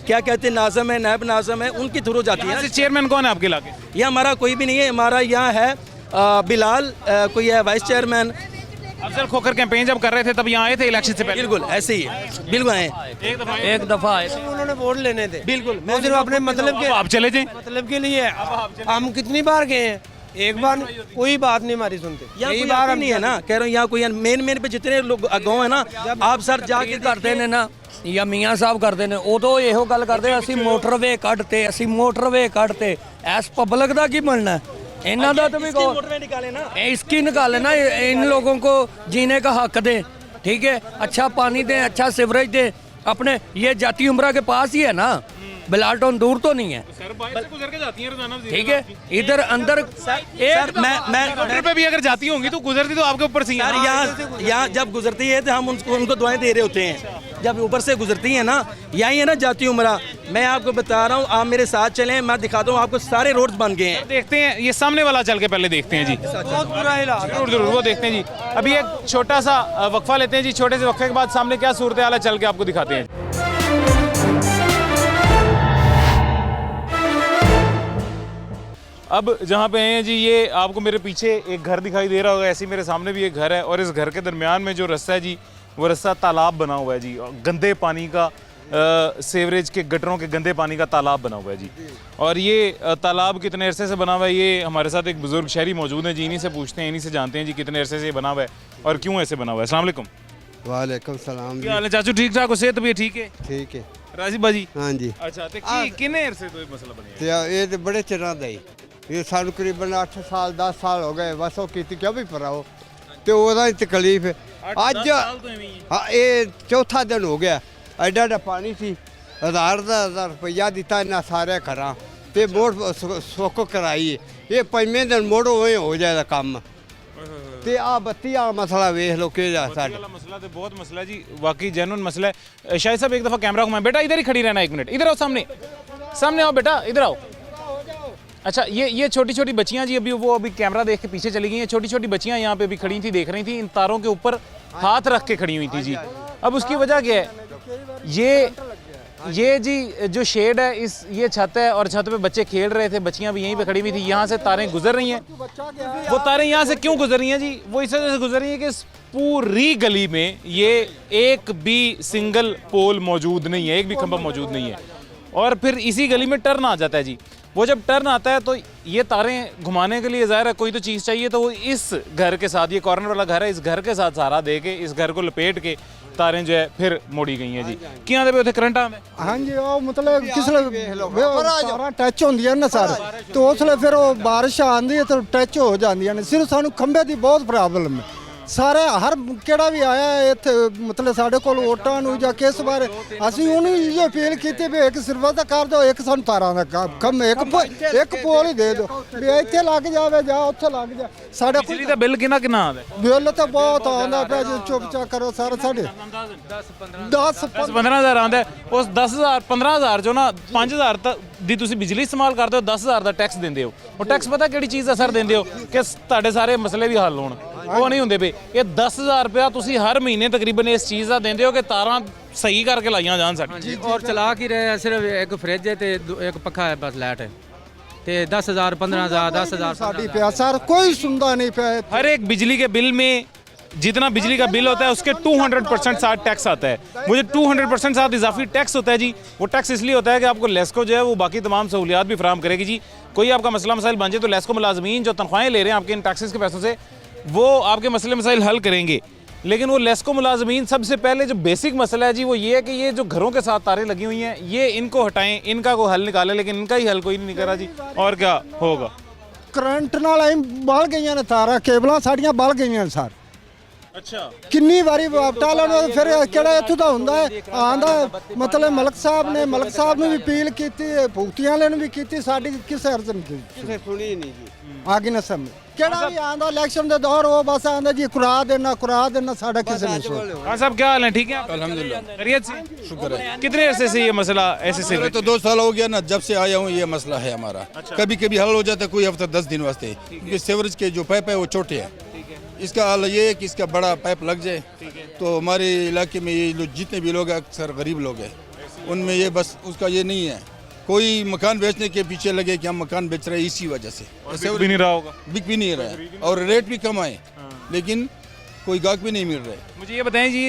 क्या कहते हैं नाज़म है, नायब नाज़म है, उनकी थ्रू जाती है। चेयरमैन कौन है आपके इलाके? ये हमारा कोई भी नहीं है, हमारा यहाँ है बिलाल कोई है vice chairman. Afzal Khokhar campaign जब कर रहे थे तब यहाँ आए थे इलेक्शन से पहले? बिल्कुल ऐसे ही है, बिल्कुल आए एक दफ़ा आए थे, उन्होंने वोट लेने थे। बिल्कुल मैं सिर्फ अपने मतलब के आप चले जाए, मतलब के लिए हम कितनी बार गए हैं, एक बार कोई बात नहीं हमारी सुनते। यही बार नहीं है ना, कह रहा हूँ यहाँ कोई मेन पे जितने लोग गाँव है ना, आप सर जाके करते ने ना या मियाँ साहब करते ने, उदों ਇਹੋ ਗੱਲ ਕਰਦੇ ਅਸੀਂ ਮੋਟਰਵੇ ਕੱਢਤੇ, ਅਸੀਂ ਮੋਟਰਵੇ ਕੱਢਤੇ, ਐਸ पब्लिक ਦਾ ਕੀ ਬਣਨਾ है? इन्ना दा तो भी निकाले ना, इसकी निकाले ना, इन लोगों को जीने का हक दे, ठीक है, अच्छा पानी दे, अच्छा सीवरेज दे। अपने ये जाती उम्रा के पास ही है ना, बिलालटोन दूर तो नहीं है, ठीक है। इधर अंदर मैं पे भी अगर जाती होंगी तो गुजरती तो आपके ऊपर से यहाँ जब गुजरती है तो हम उनको दुआएं दे रहे होते हैं, जब ऊपर से गुजरती है ना, यही है ना जाती उम्रा। मैं आपको बता रहा हूँ, आप मेरे साथ चलें, मैं दिखाता हूँ आपको, सारे रोड्स बन गए हैं। देखते हैं, ये सामने वाला चल के पहले देखते हैं जी, बहुत बुरा हाल। जरूर वो देखते हैं जी। अभी एक छोटा सा वक्फा लेते हैं जी, छोटे से वक्फे के बाद सामने क्या सूरत हाल है चल के आपको दिखाते हैं। अब जहाँ पे हैं जी, ये आपको मेरे पीछे एक घर दिखाई दे रहा होगा, ऐसे ही मेरे सामने भी एक घर है, और इस घर के दरमियान में जो रास्ता है जी, वो रास्ता तालाब बना हुआ है जी, और गंदे पानी का सीवरेज के गटरों के गंदे पानी का तालाब बना हुआ है जी। और ये तालाब कितने अरसे से बना हुआ है, ये हमारे साथ एक बुजुर्ग शहरी मौजूद हैं जी, इन्हीं से पूछते हैं, इन्हीं से जानते हैं जी कितने अरसे से ये बना हुआ है और क्यों ऐसे बना हुआ है। अस्सलाम वालेकुम। वालेकुम सलाम। क्या हाल है चाचू, ठीक ठाक हो, सेहत भी ठीक है? ठीक है राजीब भाजी। हाँ जी। अच्छा, तो कितने अरसे तो ये मसला बनिया? ये तो बड़े चिरां दा ही, ये सानू करीबन 8 साल 10 साल हो गए, बस वो कीती क्यों भी भराओ तो ओदा ही तकलीफ है। अज हाँ ये चौथा दिन हो गया, एडा एडा पानी सी, 1000 रुपया दिता इन्ना सारे घरां ते मोड़ सुख कराई, ये 5वें दिन मोड़ो हो जाएगा काम। ते आ बत्ती वाला मसला वेख लो के मसला तो बहुत मसला जी, वाकई जेन्युइन मसला है। शाहिद साहब एक दफ़ा कैमरा घुमाएं, बेटा इधर ही खड़ी रहना, 1 मिनट इधर आओ, सामने आओ बेटा, इधर आओ। अच्छा, ये छोटी छोटी बच्चियां जी, अभी कैमरा देख के पीछे चली गई हैं, छोटी छोटी बच्चियां यहाँ पे अभी खड़ी थी, देख रही थी, इन तारों के ऊपर हाथ रख के खड़ी हुई थी जी। अब उसकी वजह क्या है, ये जी जो शेड है, ये छत है, और छत पे बच्चे खेल रहे थे, बच्चियां भी यहीं पे खड़ी हुई थी, यहाँ से तारें गुजर रही हैं। वो तारें यहाँ से क्यों गुजर रही हैं जी? वो इस वजह से गुजर रही है कि इस पूरी गली में ये एक भी सिंगल पोल मौजूद नहीं है, एक भी खंभा मौजूद नहीं है, और फिर इसी गली में टर्न आ जाता है जी। वो जब टर्न आता है तो ये तारें घुमाने के लिए ज़ाहिर है कोई तो चीज़ चाहिए, तो वो इस घर के साथ, ये कॉर्नर वाला घर है, इस घर के साथ सहारा दे के इस घर को लपेट के तारें जो है फिर मोड़ी गई हैं जी। कियां दे पे उथे करंट आवे? हाँ जी, वो मतलब किसले तारा टच होंदियां ना सर, तो उसले फिर वो बारिश आंदी है तो टच हो जांदियां ने। सिर्फ सानू खंबे दी बहुत प्रॉब्लम है। सारे हर केड़ा भी आया इत्थे मतलब साडे कोल वोटां नूं जां किस बारे ਅਸੀਂ ਉਹਨੂੰ ਇਹ ਅਪੀਲ ਕੀਤੀ ਵੀ ਇੱਕ ਸਿਰਫ ਤਾਂ ਕਰ ਦਿਓ, ਇੱਕ ਸਾਨੂੰ ਤਾਰਾਂ ਦਾ ਕੰਮ ਇੱਕ ਪੋਲ ਹੀ ਦੇ ਦਿਓ ਵੀ ਇੱਥੇ ਲੱਗ ਜਾਵੇ ਜਾਂ ਉੱਥੇ ਲੱਗ ਜਾ। ਸਾਡਾ ਬਿਜਲੀ ਦਾ ਬਿੱਲ ਕਿੰਨਾ ਕਿੰਨਾ ਆਉਂਦਾ? ਬਿੱਲ ਤਾਂ ਬਹੁਤ ਆਉਂਦਾ ਪਿਆ ਜੀ, ਚੁੱਪ ਚਾਪ ਕਰੋ ਸਰ। ਸਾਡੇ 10-15,000 ਆਉਂਦਾ ਹੈ। ਉਸ 10,000 15,000 ਚੋਂ ਨਾ 5,000 ਦੀ ਤੁਸੀਂ ਬਿਜਲੀ ਇਸਤੇਮਾਲ ਕਰਦੇ ਹੋ, 10,000 ਦਾ ਟੈਕਸ ਦਿੰਦੇ ਹੋ। ਉਹ ਟੈਕਸ ਪਤਾ ਕਿਹੜੀ ਚੀਜ਼ ਦਾ ਸਰ ਦਿੰਦੇ ਹੋ ਕਿ ਤੁਹਾਡੇ ਸਾਰੇ ਮਸਲੇ ਵੀ ਹੱਲ ਹੋਣ, ਉਹ ਨਹੀਂ ਹੁੰਦੇ ਪਏ। ਇਹ 10,000 ਰੁਪਇਆ ਤੁਸੀਂ ਹਰ ਮਹੀਨੇ ਤਕਰੀਬਨ ਇਸ ਚੀਜ਼ ਦਾ ਦਿੰਦੇ ਹੋ ਕਿ ਤਾਰਾਂ ਸਹੀ ਕਰਕੇ ਲਾਈਆਂ ਜਾਣ ਸਾਡੀ। और चला की रहे हैं, सिर्फ एक फ्रिज है तो एक पखा है, बस लाइट है तो 10,000 15,000 10,000 ਸਾਡੀ ਪਿਆ ਸਰ, ਕੋਈ ਸੁਣਦਾ ਨਹੀਂ ਪਿਆ। हर एक बिजली के बिल में जितना बिजली का बिल होता है उसके 200% साथ टैक्स आता है। वो जो 200% साथ इजाफी टैक्स होता है जी, वो टैक्स इसलिए होता है कि आपको लेस्को जो है वो बाकी तमाम सहूलियात भी फराहम करेगी जी। कोई आपका मसला मसाइल बन जाए तो लेस्को मुलाजमीन जो तनख्वाहें ले रहे हैं आपके इन टैक्सेस के पैसों से, वो आपके मसले मसाइल हल करेंगे। लेकिन वो लेस्को मुलाजमीन सबसे पहले जो बेसिक मसला है जी वो ये है कि ये जो घरों के साथ तारें लगी हुई हैं ये इनको हटाएं, इनका कोई हल निकालें, लेकिन इनका ही हल कोई नहीं करा जी। और क्या होगा? ਕਰੰਟ ਨਾਲ ਐਂ ਬਲ ਗਈਆਂ ਨੇ ਤਾਰਾਂ, ਕੇਬਲਾਂ ਸਾਡੀਆਂ ਬਲ ਗਈਆਂ ਨੇ ਸਰ। अच्छा, ਕਿੰਨੀ ਵਾਰੀ ਬਟਾਲਾ ਨੂੰ ਫਿਰ ਕਿਹੜਾ ਇੱਥੋਂ ਦਾ ਹੁੰਦਾ ਹੈ ਆਂਦਾ, ਮਤਲਬ ਮਲਕ ਸਾਹਿਬ ਨੂੰ ਵੀ ਅਪੀਲ ਕੀਤੀ, ਭੁਗਤੀਆਂ ਵਾਲਿਆਂ ਨੂੰ ਵੀ ਕੀਤੀ, ਸਾਡੀ ਕਿਸੇ ਅਰਜ਼ ਨਹੀਂ ਕੀਤੀ, ਕਿਸੇ ਸੁਣੀ ਨਹੀਂ ਜੀ। ਆਗੀ ਨਾ ਸਮਝ ਕਿਹੜਾ ਵੀ ਆਂਦਾ ਇਲੈਕਸ਼ਨ ਦੇ ਦੌਰ ਉਹ ਬਸ ਆਂਦਾ ਜੀ ਕੁਰਾ ਦੇਣਾ ਸਾਡਾ ਕਿਸੇ ਨੇ ਸੁਣ। हाँ साहब क्या हाल है? ठीक है आप? अल्हम्दुलिल्लाह, खैरियत से? शुक्र है। कितने अरसे से ये मसला ऐसे से? तो 2 साल हो गया ना, जब से आया हूँ ये मसला है हमारा। कभी कभी हल हो जाता है, कोई हफ्ता 10 दिन वास्ते, क्योंकि सीवरेज के जो पाइप है वो छोटे हैं। इसका हल ये है कि इसका बड़ा पाइप लग जाए तो हमारे इलाके में ये जितने भी लोग हैं अक्सर गरीब लोग हैं, उनमें ये बस उसका ये नहीं है। कोई मकान बेचने के पीछे लगे कि हम मकान बेच रहे हैं इसी वजह से, भी नहीं रहा होगा, बिक भी नहीं रहा है और रेट भी कम आए, लेकिन कोई गाहक भी नहीं मिल रहा है। मुझे ये बताएं जी,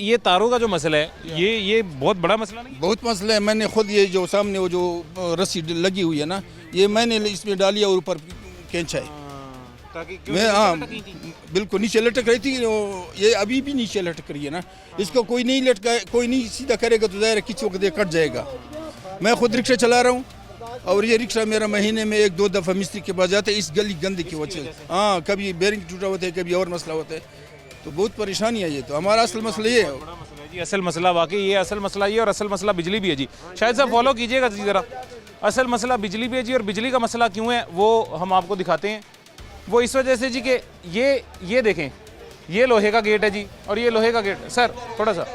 ये तारों का जो मसला है ये बहुत बड़ा मसला नहीं? बहुत मसला है। मैंने खुद ये जो सामने वो जो रस्सी लगी हुई है ना, ये मैंने इसमें डाली और ऊपर खींचा है ताकि मैं, हाँ बिल्कुल नीचे लटक रही थी, ये अभी भी नीचे लटक रही है ना। इसको कोई नहीं लटका, कोई नहीं सीधा करेगा तो ज़ाहिर है किसी वक्त ये कट जाएगा। मैं खुद रिक्शा चला रहा हूँ और ये रिक्शा मेरा महीने में 1-2 दफ़ा मिस्त्री के पास जाता है इस गली गंदे की वजह से। हाँ, कभी बेरिंग टूटा होता है, कभी और मसला होता है, तो बहुत परेशानी है। ये तो हमारा असल मसला ये है जी, असल मसला वाकई ये असल मसला ये, और असल मसला बिजली भी है जी। शायद साहब फॉलो कीजिएगा जी ज़रा। असल मसला बिजली भी है जी, और बिजली का मसला क्यों है वो हम आपको दिखाते हैं। वो इस वजह से जी कि ये देखें, ये लोहे का गेट है जी, और ये लोहे का गेट सर थोड़ा सा,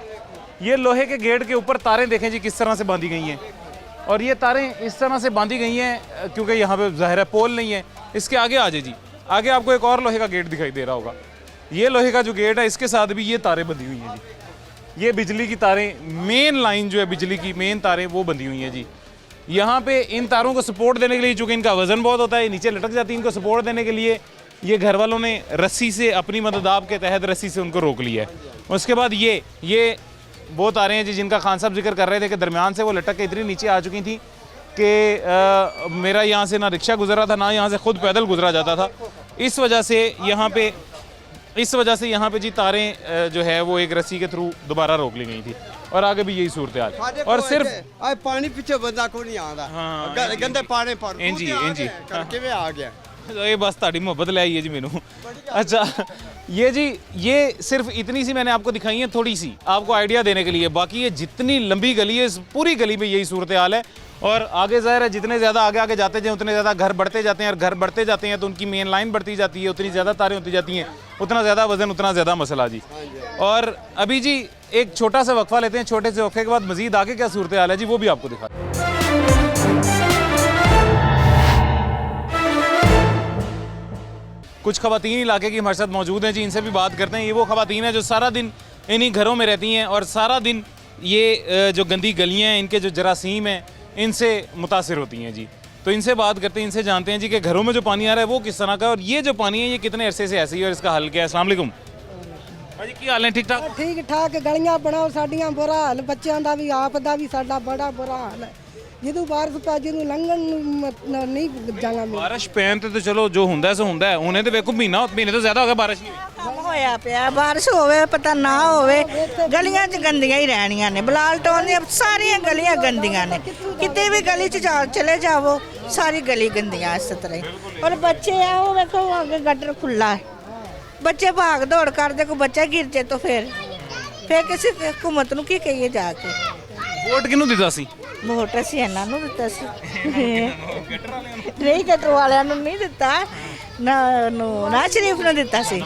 ये लोहे के गेट के ऊपर तारें देखें जी किस तरह से बांधी गई हैं, और ये तारें इस तरह से बांधी गई हैं क्योंकि यहाँ पे ज़ाहिर है पोल नहीं है। इसके आगे आ जाए जी, आगे आपको एक और लोहे का गेट दिखाई दे रहा होगा। ये लोहे का जो गेट है इसके साथ भी ये तारें बंधी हुई हैं जी। ये बिजली की तारें, मेन लाइन जो है बिजली की मेन तारें वो बंधी हुई हैं जी। यहाँ पे इन तारों को सपोर्ट देने के लिए, चूँकि इनका वज़न बहुत होता है, नीचे लटक जाती है, इनको सपोर्ट देने के लिए ये घर वालों ने रस्सी से अपनी मददाब के तहत रस्सी से उनको रोक लिया है। उसके बाद ये वो तारें हैं जी जिनका खान साहब जिक्र कर रहे थे कि दरमियान से वो लटक के इतनी नीचे आ चुकी थी कि मेरा यहाँ से ना रिक्शा गुजरा था, ना यहाँ से खुद पैदल गुजरा जाता था। इस वजह से यहाँ पे जी तारें जो है वो एक रस्सी के थ्रू दोबारा रोक ली गई थी, और आगे भी यही सूरत हाल। और सिर्फ पानी पीछे बंदा को नहीं आता, हाँ, गंदे पानी पर इंजी किवें आ गया। ये बस ताड़ी मोहब्बत ले आई है जी मैनू। अच्छा ये जी, ये सिर्फ इतनी सी मैंने आपको दिखाई है, थोड़ी सी आपको आइडिया देने के लिए। बाकी ये जितनी लंबी गली है, इस पूरी गली में यही सूरत हाल है। और आगे ज़ाहिर है जितने ज़्यादा आगे जाते जाएँ उतने ज़्यादा घर बढ़ते जाते हैं, और घर बढ़ते जाते हैं तो उनकी मेन लाइन बढ़ती जाती है, उतनी ज़्यादा तारें होती जाती हैं, उतना ज़्यादा वज़न उतना ज़्यादा मसला जी। और अभी जी एक छोटा सा वक्फा लेते हैं, छोटे से वक्फे के बाद मज़ीद आगे क्या सूरत हाल है जी वो भी आपको दिखा। कुछ ख़वातीन इलाके की हमारे साथ मौजूद हैं जी, इनसे भी बात करते हैं। ये वो ख़वातीन हैं जो सारा दिन इन्हीं घरों में रहती हैं और सारा दिन ये जो गंदी गलियां हैं, इनके जो जरासीम हैं, इनसे मुतासिर होती हैं जी। तो इनसे बात करते हैं, इनसे जानते हैं जी कि घरों में जो पानी आ रहा है वो किस तरह का है, और ये जो पानी है ये कितने अरसे से ऐसी है और इसका हल क्या है। अस्सलाम वालेकुम भाजी, की हाल है? ठीक ठाक? ठीक ठाक। गलियां बनाओ साडियां बुरा हाल, बच्चों का भी आप दा भी साडा बड़ा बुरा हाल है। ਜਦੋਂ ਬਾਰਿਸ਼ ਪੈ ਜਦੋਂ ਲੰਘਣ ਨੂੰ ਨਹੀਂ ਜਾਣਾ ਮਿਲਦਾ। ਬਾਰਿਸ਼ ਪੈਣ ਤੇ ਚਲੋ ਜੋ ਹੁੰਦਾ ਸੋ ਹੁੰਦਾ ਹੈ। ਹੁਣੇ ਤੇ ਵੇਖੋ ਮਹੀਨੇ ਤੋਂ ਜ਼ਿਆਦਾ ਹੋ ਗਿਆ ਬਾਰਿਸ਼ ਨਹੀਂ ਹੋਈ। ਕੰਮ ਹੋਇਆ ਪਿਆ, ਬਾਰਿਸ਼ ਹੋਵੇ ਪਤਾ ਨਾ ਹੋਵੇ, ਗਲੀਆਂ 'ਚ ਗੰਦੀਆਂ ਹੀ ਰਹਿਣੀਆਂ ਨੇ। ਬਲਾਲ ਟਾਊਨ ਦੀਆਂ ਸਾਰੀਆਂ ਗਲੀਆਂ ਗੰਦੀਆਂ ਨੇ, ਕਿਤੇ ਵੀ ਗਲੀ 'ਚ ਚਲੇ ਜਾਵੋ ਸਾਰੀ ਗਲੀ ਗੰਦੀਆਂ ਇਸ ਤਰ੍ਹਾਂ ਹੀ। ਔਰ ਬੱਚੇ ਆ ਉਹ ਵੇਖੋ ਅੱਗੇ ਗਟਰ ਖੁੱਲਾ ਹੈ, ਬੱਚੇ ਭਾਗ ਦੌੜ ਕਰਦੇ, ਕੋਈ ਬੱਚਾ ਗਿਰ ਜੇ ਤਾਂ ਫਿਰ ਕਿਸੇ ਹਕੂਮਤ ਨੂੰ ਕੀ ਕਹੀਏ ਜਾ ਕੇ। ਵੋਟ ਕਿਹਨੂੰ ਦਿੱਤਾ ਸੀ? ਵੋਟ ਅਸੀਂ ਇਹਨਾਂ ਨੂੰ ਦਿੱਤਾ ਸੀ, ਨਹੀਂ ਗਟਰ ਵਾਲਿਆਂ ਨੂੰ ਨਹੀਂ ਦਿੱਤਾ, ਨਾ ਸ਼ਰੀਫ ਨੂੰ ਦਿੱਤਾ ਸੀ।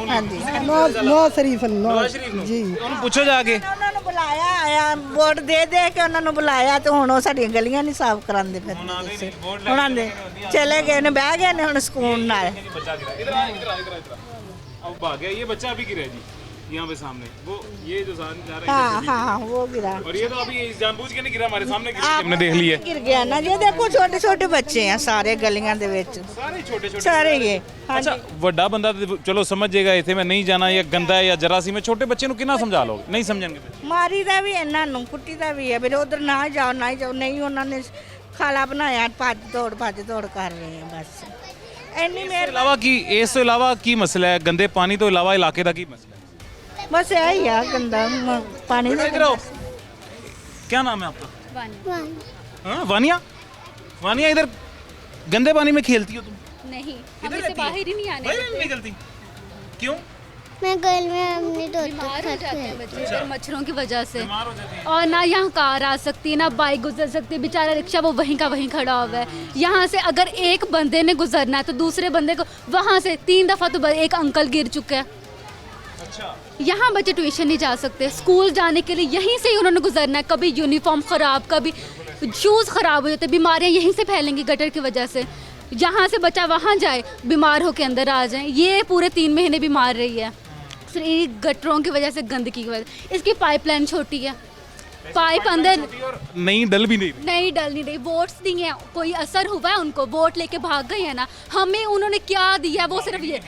ਹਾਂਜੀ ਨਵਾਜ਼ ਸ਼ਰੀਫ ਨੂੰ ਜੀ। ਉਹਨੂੰ ਪੁੱਛੋ ਜਾ ਕੇ। ਉਹਨਾਂ ਨੂੰ ਬੁਲਾਇਆ ਆਇਆ, ਵੋਟ ਦੇ ਕੇ ਉਹਨਾਂ ਨੂੰ ਬੁਲਾਇਆ ਤੇ ਹੁਣ ਉਹ ਸਾਡੀਆਂ ਗਲੀਆਂ ਨਹੀਂ ਸਾਫ਼ ਕਰਾਉਂਦੇ ਫਿਰ। ਉਹਨਾਂ ਦੇ ਚਲੇ ਗਏ ਨੇ, ਬਹਿ ਗਏ ਨੇ ਹੁਣ ਸਕੂਨ ਨਾਲ। अब भाग गया ये बच्चा अभी गिरा जी यहाँ पे सामने, वो ये जो जा रहा हाँ हाँ वो गिरा, और ये तो अभी जानबूझ के नहीं गिरा, हमारे सामने गिरा, हमने देख लिया। गिर गया ना ये देखो, छोटे छोटे बच्चे हैं सारे गलियां दे विच, सारे छोटे सारे ये। अच्छा ਵੱਡਾ ਬੰਦਾ ਤੇ ਚਲੋ ਸਮਝ ਜਾਏਗਾ ਇੱਥੇ ਮੈਂ ਨਹੀਂ ਜਾਣਾ ਜਾਂ ਗੰਦਾ ਹੈ ਜਾਂ ਜਰਾਸੀਮ ਹੈ, ਛੋਟੇ ਬੱਚੇ ਨੂੰ ਕਿੰਨਾ ਸਮਝਾ ਲੋਗੇ? ਨਹੀਂ ਸਮਝਣਗੇ। ਮਾਰੀ ਦਾ ਵੀ ਇਹਨਾਂ ਨੂੰ, ਕੁੱਟੀ ਦਾ ਵੀ ਹੈ, ਫਿਰ ਉਧਰ ਨਾ ਜਾਓ ਨਾ ਜਾਓ, ਨਹੀਂ ਉਹਨਾਂ ਨੇ ਖਾਲਾ ਬਣਾਇਆ, ਭੱਜ ਦੌੜ ਕਰ ਰਹੇ ਆ ਬਸ। ਇੰਨੀ ਇਸ ਮੇਰ ਤੋਂ ਇਲਾਵਾ ਕੀ, ਇਸ ਤੋਂ ਇਲਾਵਾ ਕੀ ਮਸਲਾ ਹੈ? ਗੰਦੇ ਪਾਣੀ ਤੋਂ ਇਲਾਵਾ ਇਲਾਕੇ ਦਾ ਕੀ ਮਸਲਾ है? बस यही है गंदा पानी। इधर आओ। क्या नाम है आपका? हाँ वानिया। वानिया इधर गंदे पानी में खेलती हो तुम? नहीं, हमें से बाहर ही नहीं आने नहीं निकलती। क्यों? मैं गर्ल में अपनी बीमार हो जाते हैं बच्चे इधर मच्छरों की वजह से, और ना यहाँ कार आ सकती है ना बाइक गुजर सकती है। बेचारा रिक्शा वो वहीं का वहीं खड़ा हुआ है। यहाँ से अगर एक बंदे ने गुजरना है तो दूसरे बंदे को वहाँ से 3 दफ़ा तो एक अंकल गिर चुके हैं। अच्छा। यहाँ बच्चे ट्यूशन नहीं जा सकते, स्कूल जाने के लिए यहीं से ही उन्होंने गुजरना है। कभी यूनिफॉर्म ख़राब, कभी शूज़ ख़राब हो जाते, बीमारियाँ यहीं से फैलेंगी गटर की वजह से। यहाँ से बच्चा वहाँ जाए, बीमार होकर अंदर आ जाए, ये पूरे 3 महीने बीमार रही है सिर्फ गटरों की वजह से, गंदगी की वजह से। इसकी पाइपलाइन छोटी है, पाइप अंदर नहीं डल भी नहीं डल नहीं रही। वोट्स नहीं है, कोई असर हुआ है उनको? वोट लेके भाग गए हैं ना। हमें उन्होंने क्या दिया? वो सिर्फ ये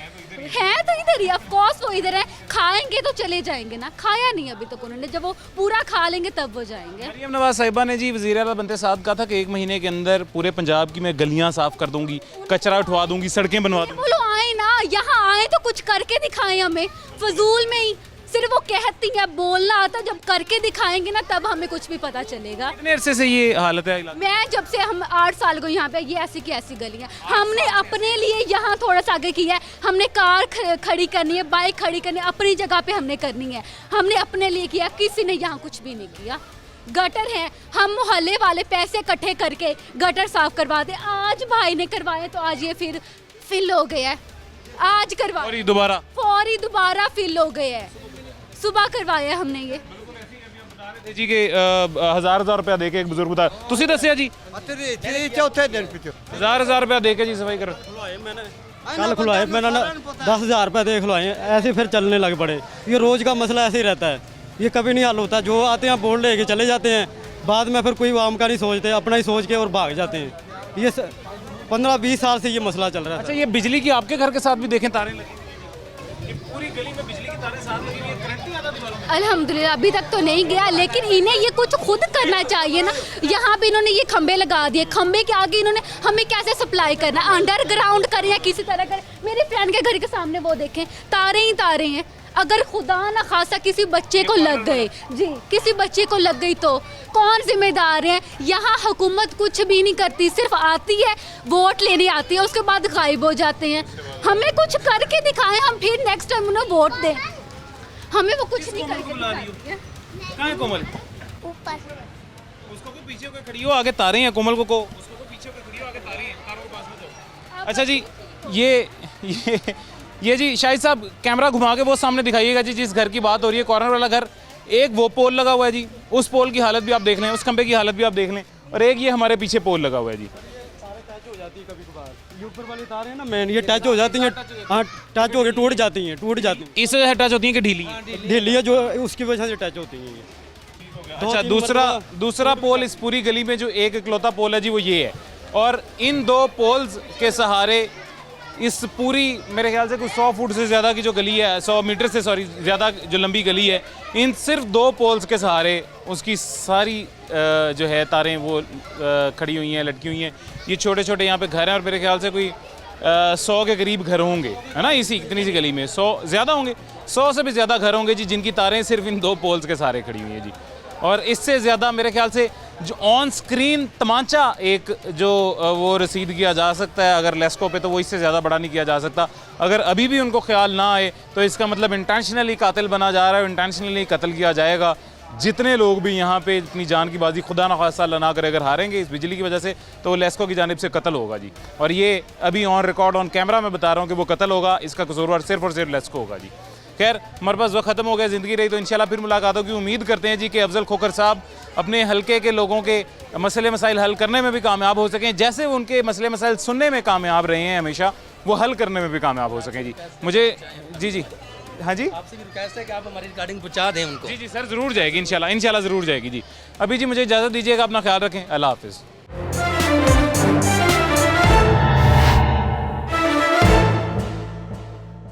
है तो इधर ही, ऑफ कोर्स वो इधर है, खाएंगे तो चले जाएंगे ना। खाया नहीं अभी तक उन्होंने, जब वो पूरा खा लेंगे तब वो जाएंगे। मरियम नवाज साहिबा ने जी वज़ीर आला बनते साथ कहा था कि 1 महीने के अंदर पूरे पंजाब की मैं गलियां साफ कर दूंगी, कचरा उठवा दूंगी, सड़कें बनवा दूंगी। बोलो आए ना, यहाँ आए तो कुछ करके दिखाएं हमें, फजूल में ही सिर्फ वो कहती हैं, बोलना आता, जब करके दिखाएंगे ना तब हमें कुछ भी पता चलेगा। कितने अरसे से ये हालत है? मैं जब से हम 8 साल को यहाँ पे, ये ऐसी की ऐसी गलियाँ हमने अपने लिए यहाँ थोड़ा सा आगे किया है। हमने कार खड़ी करनी है, बाइक खड़ी करनी है, अपनी जगह पे हमने करनी है, हमने अपने लिए किया, किसी ने यहाँ कुछ भी नहीं किया। गटर है, हम मोहल्ले वाले पैसे इकट्ठे करके गटर साफ करवा दे। आज भाई ने करवाए तो आज ये फिर फिल हो गया है, आज करवा फौरी दोबारा फिल हो गया है, सुबह करवाया हमने ये। जी के 1000 रुपया दे के एक बुजुर्ग बता, तुसी दसिया जी चौथे दिन पिछो 1000 रुपया दे के जी सफाई कर कल खुलवाए मैंने 10,000 रुपये दे खुलवाए, ऐसे फिर चलने लग पड़े। ये रोज़ का मसला ऐसे ही रहता है, ये कभी नहीं हल होता। जो आते हैं बोल लेके चले जाते हैं, बाद में फिर कोई आम का नहीं सोचते, अपना ही सोच के और भाग जाते हैं। ये 15-20 साल से ये मसला चल रहा है। अच्छा, ये बिजली की आपके घर के साथ भी देखें तारें लगी, पूरी गली में बिजली की तारें साथ लगी हुई है, करंट नहीं आता दीवारों में? अल्हम्दुलिल्लाह अभी तक तो नहीं गया, लेकिन इन्हें ये कुछ खुद करना चाहिए ना। यहाँ पे इन्होंने ये खंबे लगा दिए, खंबे के आगे इन्होंने हमें कैसे सप्लाई करना, अंडरग्राउंड करें या किसी तरह करें। मेरे फ्रेंड के घर के सामने वो देखें, तारे ही तारे हैं। अगर खुदा न खासा किसी बच्चे को लग गए, जी किसी बच्चे को लग गई तो कौन जिम्मेदार है? यहाँ हुकूमत कुछ भी नहीं करती, सिर्फ आती है, वोट लेने आती है, उसके बाद गायब हो जाते हैं। हमें कुछ करके दिखाएं, हम फिर नेक्स्ट टाइम उन्हें वोट दें। हमें वो कुछ नहीं करके दिखाती है। कहाँ है कोमल? ऊपर। उसको को पीछे को खड़ी हो, आगे तारे हैं। कोमल को उसको को पीछे को खड़ी हो, आगे तारे हैं, तारों के पास में जाओ। अच्छा जी, ये जी शाहिद साहब कैमरा घुमा के वो सामने दिखाइएगा जी, जिस घर की बात हो रही है, कॉर्नर वाला घर। एक वो पोल लगा हुआ है जी, उस पोल की हालत भी आप देख लें, उस खंबे की हालत भी आप देख लें, और एक ये हमारे पीछे पोल लगा हुआ है जी। ये ऊपर वाली तारें हैं ना मेन, ये टच हो जाती हैं। हाँ, टच हो के टूट जाती हैं। इस वजह से टच होती हैं कि ढीली है, जो उसकी वजह से टच होती हैं। अच्छा, दूसरा पोल इस पूरी गली में जो एक इकलौता पोल है जी, वो ये है। और इन 2 पोल्स के सहारे इस पूरी मेरे ख्याल से कुछ 100 फुट से ज़्यादा की जो गली है, 100 मीटर से सॉरी ज़्यादा जो लंबी गली है, इन सिर्फ 2 पोल्स के सहारे उसकी सारी जो है तारें वो खड़ी हुई हैं, लटकी हुई हैं। ये छोटे छोटे यहाँ पे घर हैं और मेरे ख्याल से कोई 100 के करीब घर होंगे, है ना, इतनी सी गली में 100 ज़्यादा होंगे, 100 से भी ज़्यादा घर होंगे जी, जिनकी तारें सिर्फ इन 2 पोल्स के सहारे खड़ी हुई हैं जी। और इससे ज़्यादा मेरे ख्याल से जो ऑन स्क्रीन तमाचा एक जो वो रसीद किया जा सकता है अगर लेस्को पे, तो वो इससे ज़्यादा बड़ा नहीं किया जा सकता। अगर अभी भी उनको ख्याल ना आए तो इसका मतलब इंटेंशनली कातिल बना जा रहा है, इंटेंशनली कत्ल किया जाएगा। जितने लोग भी यहाँ पे अपनी जान की बाजी खुदा न खासा अल्लाह ना करे अगर हारेंगे इस बिजली की वजह से, तो लेस्को की जानिब से कत्ल होगा जी। और ये अभी ऑन रिकॉर्ड ऑन कैमरा मैं बता रहा हूँ कि वो कत्ल होगा, इसका कसूरवार सिर्फ और सिर्फ लेस्को होगा जी। खैर हमारे पास वक्त ख़त्म हो गया, ज़िंदगी रही तो इंशाल्लाह फिर मुलाकातों की उम्मीद करते हैं जी कि अफजल खोखर साहब अपने हलके के लोगों के मसले मसाइल हल करने में भी कामयाब हो सकें, जैसे वो उनके मसले मसाइल सुनने में कामयाब रहे हैं हमेशा, वो हल करने में भी कामयाब हो सकें जी। मुझे जी हाँ जी, आपसे भी रिक्वेस्ट है कि आप हमारी रिकॉर्डिंग पहुंचा दें उनको। जी सर, ज़रूर जाएगी इंशाल्लाह ज़रूर जाएगी जी। अभी जी मुझे इजाज़त दीजिएगा, अपना ख्याल रखें, अल्लाह हाफिज़।